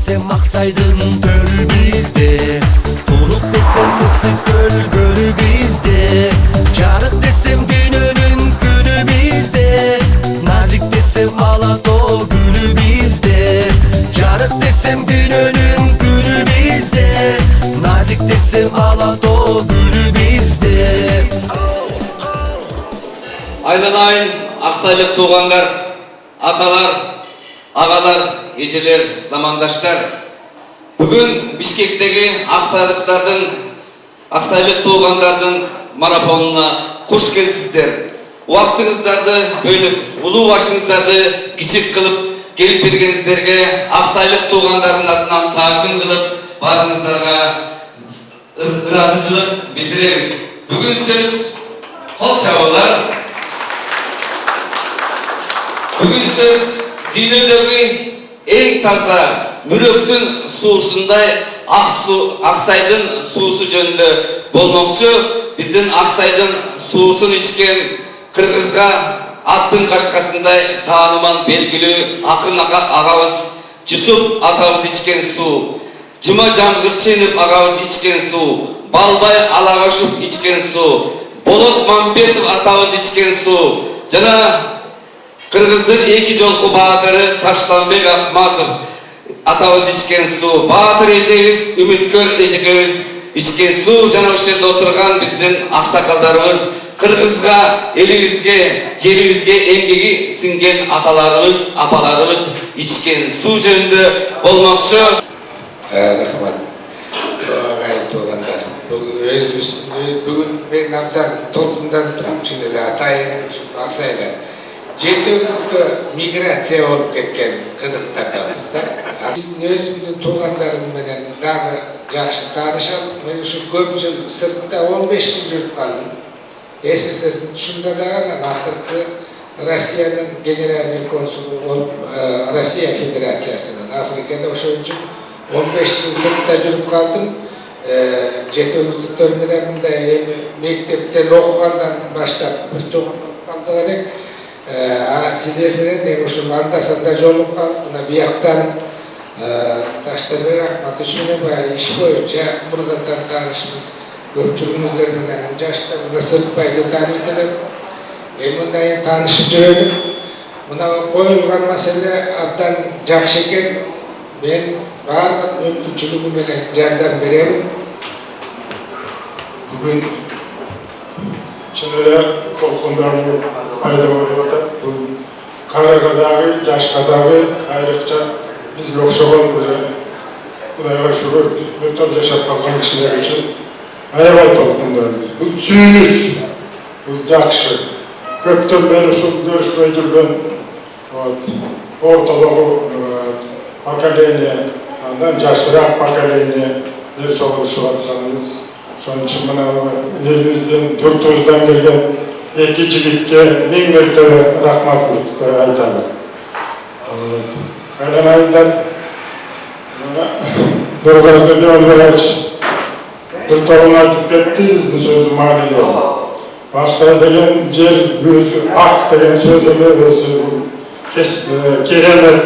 desem Aksay'dın törü bizde, Tuluk desem Mısık Gölü bizde, Çarık desem Dünönün günü bizde, Nazik desem Alato gülü bizde, Çarık desem Dünönün günü bizde, Nazik desem Alato gülü bizde. Aylanayın Aksaylık tuğanlar, atalar, ağalar, eceler, zamandaşlar. Bugün Bişkek'teki Aksaylık tuğanlardan marafonuna hoş gelipsizler. Vaktinizdарды bölüp, ulu başınızарды kiçik kılıp gelip bergenizlerge Aksaylık tuğanların adından tazim kılıp barınızlarga ırazıçılık bildiremiz. Bugün söz kol çabalar. Bugün söz dünyadaki en taza müröktün suusunday Aksay'dın suusu jönündө bolmokçu. Bizim Aksay'dın suusun içken Kırgızga attın kaşkasınday tanıman belgili akın ağabız Cüsup atabız içken su, Jumacan Gırçenip ağabız içken su, Balbay Alagaşup içken su, Bolot Mambetov atabız içken su, jana Kırgızdın iki jolku baatırı Taşlanbek Akmatov atabız içken su, baatır ejemiz, ümitkör ejegemiz içken su, jana o жерде oturgan bizdin aksakallarımız, Kırgızga, elibizge, jeribizge emgegi singen atalarımız, apalarımız içken su jönündө bolmokçu. Rahmat. Gayet tuğanlar. Bugün ben abdan tolkundan turam şimdi Atay Aksay'da. Жетеуізгі миграция болып кеткен қыдықтардамыз да. Біздің өзімдің туғандарымменен дағы жақсы танышам. Мен ушу көп жыл сыртта 15 жыл жүріп қалдым. СССРдің тұсында дағанан ақырғы Россияның генеральный консулы болып, Россия Федерациясынан Африкада ошол үчүн 15 жыл сыртта жүріп қалдым. Жетеуіздіктерменен мындай мектептен оқығандан баштап бір топ қалдық элек. Силерден мен ушул анда-санда жолуккан мына бияктан Таштанбек Акматовичпен иш боюнча мурдатан таанышыбыз көпчүлүгүңүздөр менен жашта мына Сыртбайды тааныйтылып мындай таанышып жүрөлүк. Мына коюлган маселе абдан жакшы экен. Мен баардык мүмкүнчүлүгүм менен жардам берем. Бүгүн чын эле толкундарды пайда болуп атат. Бул карыга дагы, жашка дагы айрыкча бизге окшогон Кудайга шүгүр өтөп жашап калган кишилер үчүн аябай толкундарбыз. Бул сүйүнүч, бул жакшы. Көптөн бери ушул көрүшпөй жүргөн ортодогу поколение, андан жашыраак поколениелер чогулушуп атканыбыз. Şonun için bana elimizden, yurtumuzdan gelgen iki jigitke ming mertebe rahmatlar aytaman. Aylanayından Nurgazeli Olberaç bir torun aytıp ketti, bizden sözü maniliyor. Aksay degen jer gözü, ak degen sözüyle özü keremet.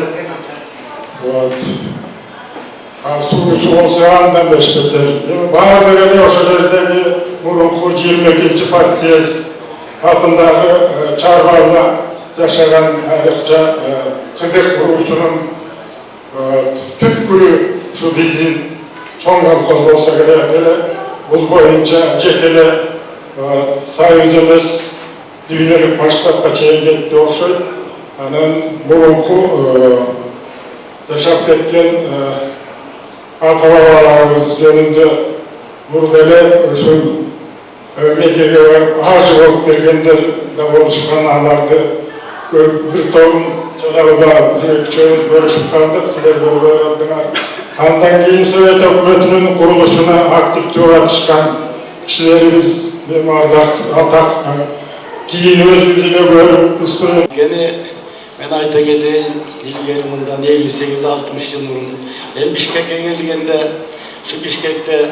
Suusu olsağından beşbeter. Bağırdı gene o şöylerdeki Murunku 22. Partiyes altındaki Çarvar'da yaşayan ayrıca Kıdık Burusu'nun tüpkürü şu bizim son kalkoz olsa gerek böyle buz boyunca cekele sayızımız düğünlük başlapka çeyin gitti okşoy. Anan Murunku yaşap ketken ata-babalarımız yönünde buradele uşul mekege harcı olup gelgenler de oluşkanlardı. Bir torun çalağıda küçüğümüz görüşüp kaldık, sizler böyle adına. Andan keyin Sovet hükümetinin kuruluşuna aktif atışkan kişilerimiz benim atak keyin özümüzüne görüp üstüne. Gene ben ayta gedeyim, ilgeri bundan 58-60 yıl burun. Ben Bişkek'e geldiğimde, şu Bişkek'te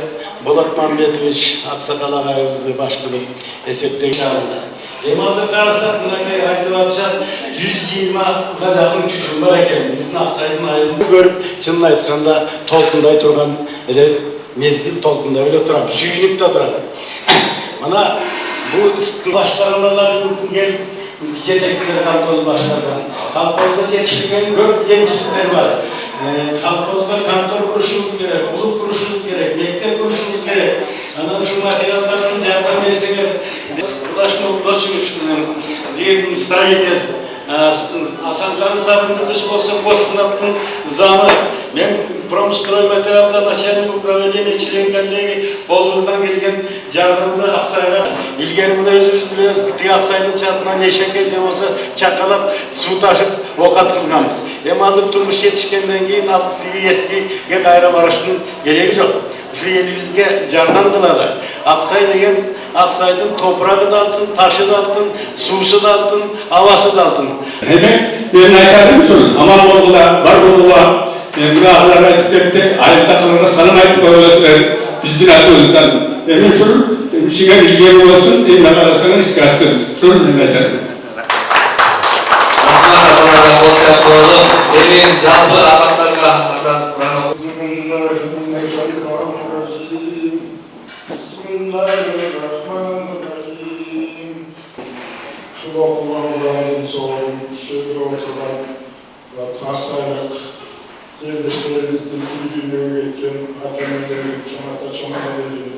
Bolat Mambetoviç Aksakal ağabeyimizle başladım. Esep'te inşallah. Demazır karşısak mınakay aytып atышат 120'ga жақын kütüm var eкен. Bizim Aksay'ın ayını görüp çınını aytkanda толкундай турган эле мезгил толкундай эле турам, сүйүнүп да турам. Мына bu başkarmaların gelip жетекçiler колхоз başlardan. Колхозda жетiştirген көп кемшіліктер бар. Колхозda kontor kuruşumuz gerek, kulüp kuruşumuz gerek, mektep kuruşumuz gerek. Анан şu материалдардан жардам берсеңер, Ulaşma diye stratejik Hasan Karısabı'nın kış olsa Kosnap'ın zamı ben Promustroy Material'da начальник управления Çilengenliği Bolumuzdan gelgen yardımda Aksay'a ilgili bunu özümüz biliyoruz ki Aksay'ın çatından eşekece olsa çakalap su taşıp okat kılganız. Hem hazır turmuş yetişkenden keyin eskiye gayrı barışının gereği yok. Şu elimizge yardım kılalar. Aksay degen Aksay'ın toprağı da altın, taşı da altın, susu da altın, havası da altın. Hemen ben aytarım şunu, aman var oldular. Buna ağlar aytıp depte, ayıpta kılığına sanım aytıp koyuyorlar. Bizden atıyoruzdan. Hemen şunu, işine bilgiye olsun, emlak arasından iskasın. Şunu ben aytarım. Rahmat olacak oğlum. Benim canlı adamlarla Bismillahirrahmanirrahim. Şunu okumanlarının soğuk, şöyle oturan ve tasarruk kardeşlerimizin kültürüne etken atamelerin, çoğunlarının,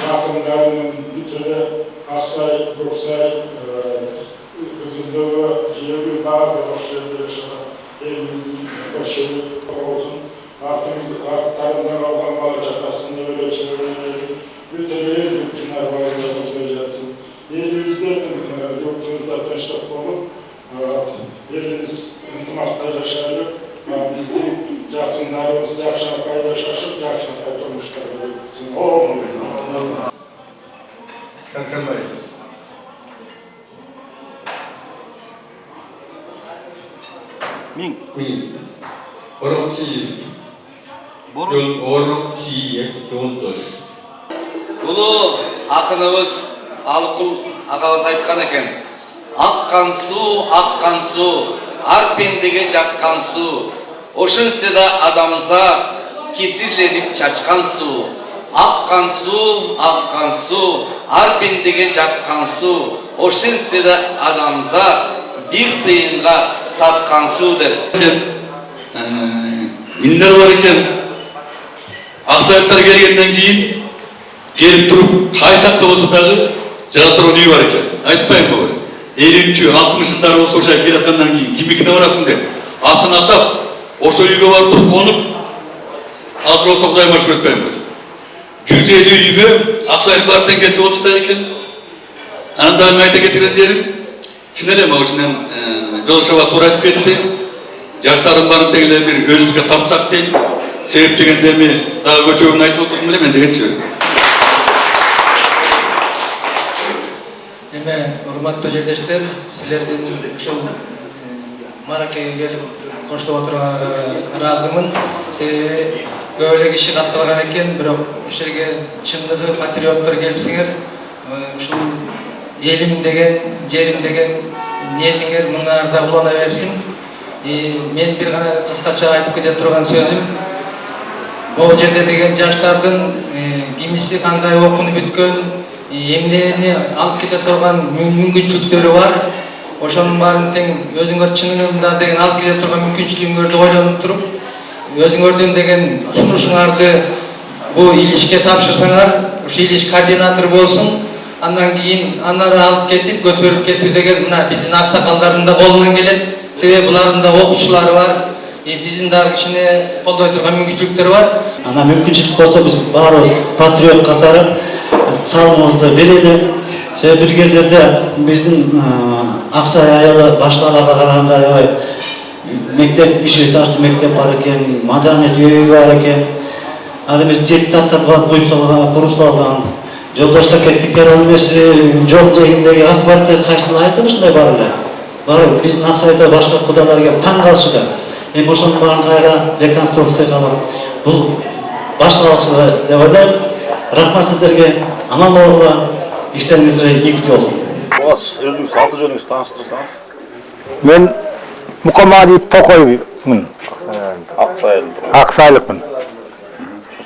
yakınlarının bütünü Aksay, Göksay, Kızıldığı, Ciyeli, Bağda, Hoşçakalın, yaşanan elimizin başarılı olsun. Artlarından algan bala çakasını öyle çevirmeleri, bütün el yurtlar varında oturacaksın. Elimizde yurtumuzda taşlık olup, elimiz ıntımakta yaşarlık, bizden yakınlarımız yakşan paylaşışıp, yakşan paylaşmışlar öğretsin. Oğlum. Kankanlar. Min. Orukçiyev Жолдош. Ulu akınımız Alkul ağabey aytkan eken. Akkan su, arpendege jakkan su. Oşunsa da adamza kesirlenip çaçkan su. Akkan su, arpendege jakkan su. Oşunsa da adamza bir tıyınga satkan su der. Minler var iken Aksayaklar gelgenden keyin gelip turup kaysakta olsa dağı Jalatron uyu var iken. Aytpayım mı? 50-60'ınlar olsa oşa gelatkandan keyin kimikine varasın der. Atın atap, oşa uyuga varıp turup konup altın olsa Kuday'a maşgul etpayım mı? 150 uyuga Aksayaklar tengesi olsa iken anandağın ayta getiren derim. Şimdi de mi o şimdiden Jolşava tur aytıp ketti. Yaşlarım barın tegiler bir özümüzge tapsak değil. Sebep degenlerimi daha göçöğünü aytıp oturdum bile ben degen çıkıyorum. Hurmatly жердештер, силердин ушул маракеге келип коштоп отурганга ыраазымын. Себеби көп эле киши катталган экен, бирок ушул жерге чындыгы патриоттор келипсиңер, ушул элим деген, жерим деген ниетиңер мынарда улана берсин. Мен бир гана кыскача айтып кете турган сөзүм, бул жерде деген жаштардын кимиси кандай окунуп бүткөн, эмнени алып кете турган мүмкүнчүлүктөрү бар. Ошонун баарын тең өзүңөр чынында деген алып кете турган мүмкүнчүлүгүңөрдү ойлонуп туруп, өзүңөрдүн деген сунушуңарды бул илишке тапшырсаңар, ушу илиш координатор болсун. Андан кийин анары алып кетип көтөрүп кетүү деген мына биздин аксакалдардын да колунан келет. Себеби булардын да окуучулары бар. Биздин дагы кичине колдой турган мүмкүнчүлүктөр бар. Ана мүмкүнчүлүк болсо биз баарыбыз патриот катары салымыбызды берели. Себеби бир кездерде биздин Аксай аялы башкаларга караганда аябай мектеп иши таштуу мектеп бар экен, маданият үйү бар экен. Ал эмес детсадтар бар куруп салган. Жолдошто кеттиктер эмес жол жээгиндеги асфальтты кайсылайтын ушундай бар эле. Барып биздин Аксайда башка кудалар келип таң калышты. Эми ошонун баарын кайра реконструкция кылып, бул башталышы деп ойлойм. Рахмат сиздерге, аман болуңуздар, иштериңиз ийгиликтүү болсун. Өзünüz аты жөнүңүздү тааныштырсаңыз. Мен Мукамадиев Токоймун. Аксайлыкмын.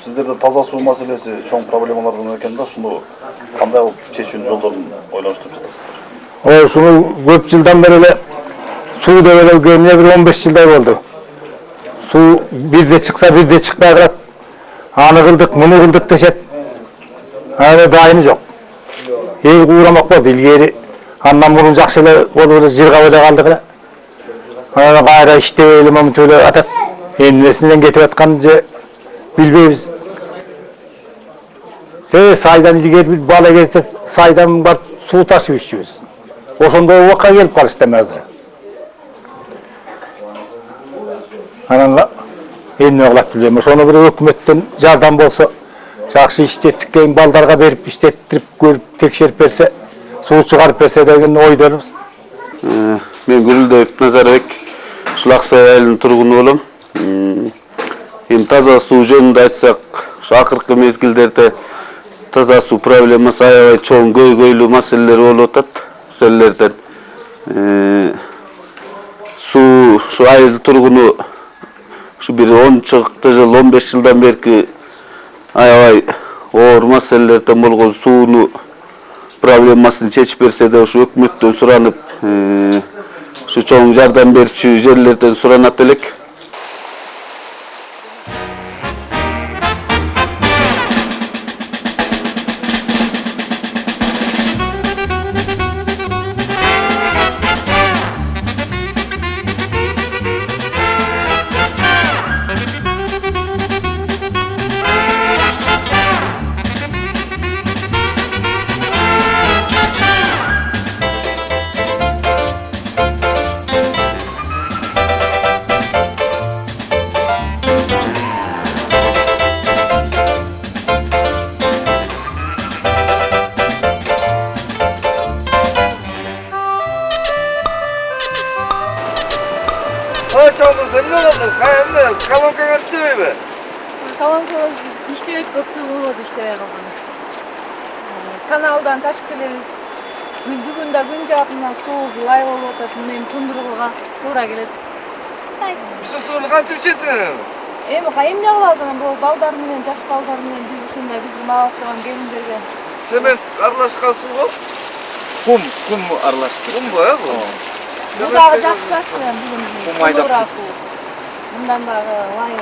Сиздерде таза суу маселеси чоң проблемалардан экен да, ушуну кандай кылып чечүүнүн жолдорун ойлонуштуруп жатасыздар? Ой, ушуну көп жылдан бери эле суу деп эле келгенине бир 15 жылдай болду. Суу бирде чыкса, бирде чыкпай калат. Аны кылдык, муну кылдык дешет. Аны дайыны жок. Эл куурамак болду илгери. Андан мурун жакшы эле болуп эле жыргап эле калдык эле. Анан кайра иштебей эле момунтип эле атат. Эмнесинен кетип атканын же билбейбиз. Сайдан илгери бир бала кезде сайдан барып суу ташып иччүбүз. Ошондо убакка келип калышты азыр. Анан эмне кылат билбейм. Ошону бир өкмөттөн жардам болсо, жакшы иштеттик кийин балдарга берип иштеттирип көрүп текшерип берсе, суу чыгарып берсе деген ойдорбуз. Мен Гүлдебек Назарбек, ушул Аксай айылынын тургуну болом. Эми таза суу жөнүндө айтсак, ушу акыркы мезгилдерде таза суу проблемасы аябай чоң көйгөйлүү маселелер болуп атат. Селерден суу ушу айыл тургуну ушу бир 10 жыл, 15 жылдан берки аябай оор маселелерден болгон сууну проблемасын чечип берсе да ушу өкмөттөн суранып, ушу чоң жардам берчү жерлерден суранат элек. Колонкаңар иштебейби? Колонкабыз иштебейт, көп жыл болду иштебей калган. Каналдан ташып келебиз. Бүгүн да күн жаап мына суу лай болуп атат, мени тундурууга туура келет. Ушул сууну кантип ичесиңер? Эми эмне кылабыз анан бул балдар менен, жаш балдар менен биз ушундай бизге мага окшогон келиндерге. Цемент аралашкан суго? Кум аралашты. Кумбу, бул? Бул дагы жакшыракчы бүгүн. Мындан дагы лай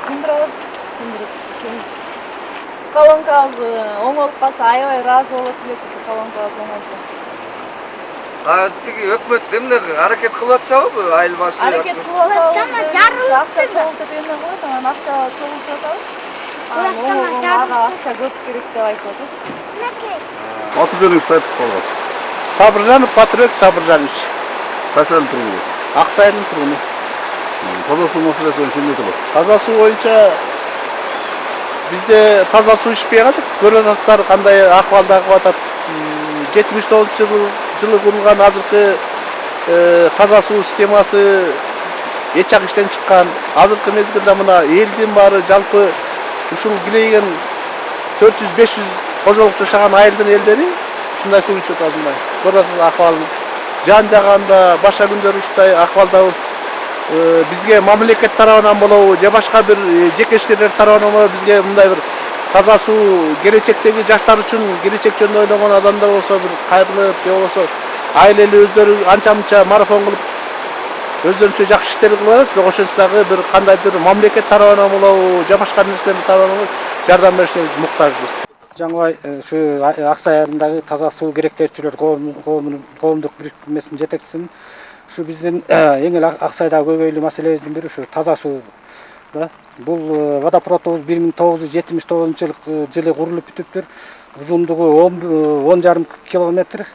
тундурабыз, тундуруп ичебиз. Колонкабыз оңолуп калса аябай ыраазы болот элек ушу колонкабыз оңолсо. Тиги өкмөт эмне аракет кылып атышабы айыл башы? Аракет кылып атабыз. Акча чогултуп эмне коет, анан акча чогултуп атабыз. Ага акча көп керек деп айтып атат. Аты жөнүңүздү айтып коюңуз. Сабыржанов Патрик Сабыржанович. Кайсы айылдын тургуну? Аксайдын тургуну. Таза суу маселеси боюнча эмне айтылат? Таза суу боюнча бизде таза суу ичпей калдык. Көрүп атасыздар кандай акыбалда кылып атат. 79-жылы курулган азыркы таза суу системасы эч иштен чыккан. Азыркы мезгилде мына элдин баары жалпы ушул билейген 400-500 кожолук жашаган айылдын элдери ушундай суу ичип атат. Көрүп атасыз акыбалын. Жан жаганда башка күндөр ушундай акыбалдабыз. Бизге мамлекет тарабынан болобу же башка бир жеке ишкерлер тарабынан болобу бизге мындай бир таза суу келечектеги жаштар үчүн келечек жөнүндө ойлогон адамдар болсо бир кайрылып же болбосо айыл эли өздөрү анча-мынча марафон кылып өздөрүнчө жакшы иштер кылып атат, бирок ошентсе дагы бир кандайдыр мамлекет тарабынан болобу же башка нерселер тарабынан жардам беришине биз муктажбыз. Жаңылбай ушу Аксай айылындагы таза суу керектөөчүлөр коомдук бирикмесинин жетекчисимин. Ушу биздин эң эле Аксайдагы көйгөйлүү маселебиздин бири ушу таза суу. Бул водопроводубуз 1979-жылы курулуп бүтүптүр. Узундугу 10,5 километр.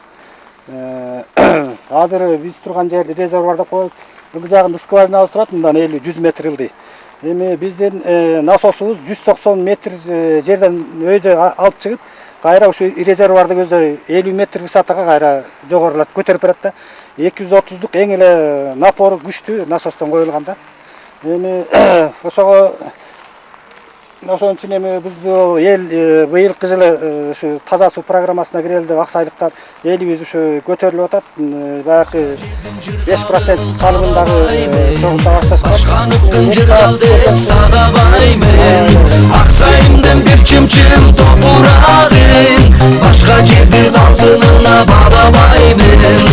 Азыр биз турган жер резервуар деп коебуз. Бул жагында скважинабыз турат, мындан 50-100 метр ылдый. Эми биздин насосубуз 190 метр жерден өйдө алып чыгып, кайра ушу резервуарды көздөй 50 метр высотага кайра жогорулат, көтөрүп берет да. 230-дук эң эле напору күчтүү насостон коюлган да. Эми ошого ошон үчүн эми биз бул эл быйылкы жылы ушу таза суу программасына кирели деп аксайлыктар элибиз ушу көтөрүлүп атат. Баягы 5% салымын дагы чогулта башташкан. Башканып кынжыралды сагабаймын Аксайымдын бир чымчым топурагын Башка жерди алтынына балабаймын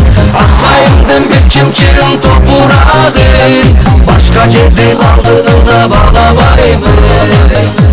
Аксайымдын бир чымчым топурагын Башка жерди алтынына балабаймын